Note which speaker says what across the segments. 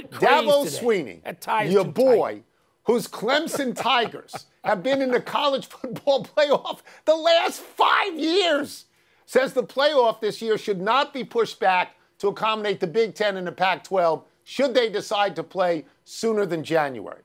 Speaker 1: Dabo Swinney, your boy, whose Clemson Tigers have been in the college football playoff the last 5 years, says the playoff this year should not be pushed back to accommodate the Big Ten and the Pac-12 should they decide to play sooner than January.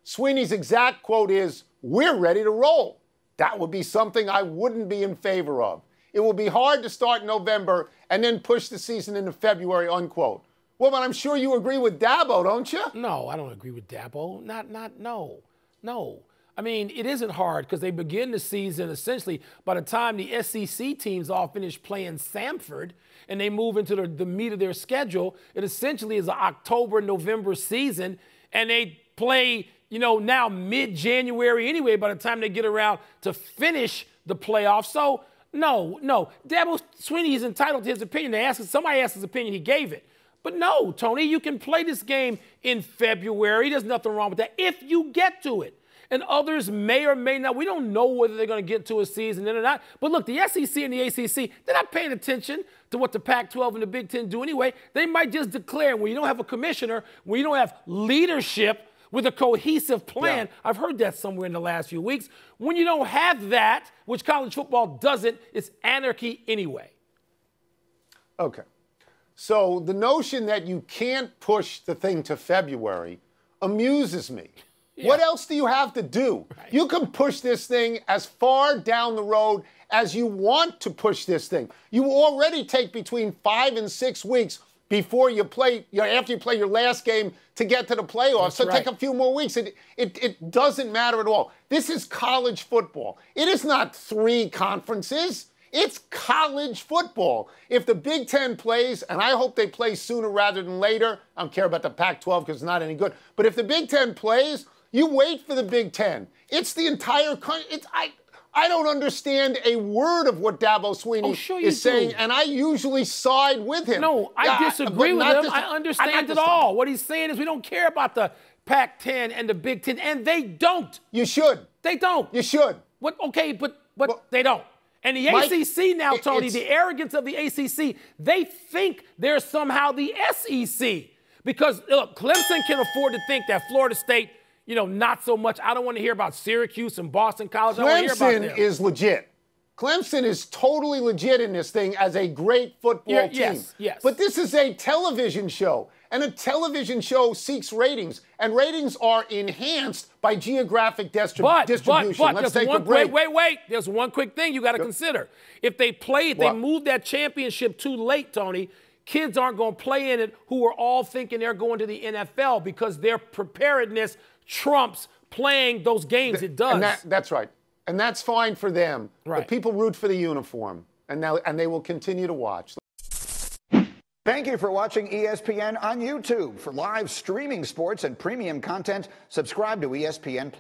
Speaker 1: Swinney's exact quote is, "We're ready to roll." That would be something I wouldn't be in favor of. It will be hard to start in November and then push the season into February, unquote. Well, but I'm sure you agree with Dabo, don't you?
Speaker 2: No, I don't agree with Dabo. No. I mean, it isn't hard because they begin the season essentially by the time the SEC teams all finish playing Samford and they move into the meat of their schedule. It essentially is an October, November season, and they play, now mid-January anyway by the time they get around to finish the playoffs. So, no. Dabo Swinney is entitled to his opinion. Somebody asked his opinion, he gave it. But no, Tony, you can play this game in February. There's nothing wrong with that if you get to it. And others may or may not. We don't know whether they're going to get to a season or not. But look, the SEC and the ACC, they're not paying attention to what the Pac-12 and the Big Ten do anyway. They might just declare when you don't have a commissioner, when you don't have leadership with a cohesive plan. Yeah. I've heard that somewhere in the last few weeks. When you don't have that, which college football doesn't, it's anarchy anyway.
Speaker 1: Okay. So the notion that you can't push the thing to February amuses me. Yeah. What else do you have to do? Right. You can push this thing as far down the road as you want to push this thing. You already take between 5 and 6 weeks before you play, after you play your last game to get to the playoffs. That's so right. Take a few more weeks. It doesn't matter at all. This is college football. It is not 3 conferences. It's college football. If the Big Ten plays, and I hope they play sooner rather than later, I don't care about the Pac-12 because it's not any good, but if the Big Ten plays, you wait for the Big Ten. It's the entire country. I don't understand a word of what Dabo Swinney is saying, and I usually side with him.
Speaker 2: No, I disagree with him. I understand it all. What he's saying is we don't care about the Pac-10 and the Big Ten, and they don't.
Speaker 1: You should.
Speaker 2: They don't.
Speaker 1: You should.
Speaker 2: What? Okay, but they don't. And the ACC now, Tony, the arrogance of the ACC, they think they're somehow the SEC. Because, look, Clemson can afford to think that Florida State, not so much. I don't want to hear about Syracuse and Boston College. I don't want to hear about them.
Speaker 1: Clemson is legit. Clemson is totally legit in this thing as a great football team.
Speaker 2: Yes.
Speaker 1: But this is a television show, and a television show seeks ratings, and ratings are enhanced by geographic distribution.
Speaker 2: But
Speaker 1: Let's take a break.
Speaker 2: Wait. There's one quick thing you got to consider. If they move that championship too late, Tony, kids aren't going to play in it who are all thinking they're going to the NFL because their preparedness trumps playing those games. It does.
Speaker 1: And that's right. And that's fine for them.
Speaker 2: Right.
Speaker 1: But people root for the uniform, and they will continue to watch.
Speaker 3: Thank you for watching ESPN on YouTube. For live streaming sports and premium content, subscribe to ESPN+.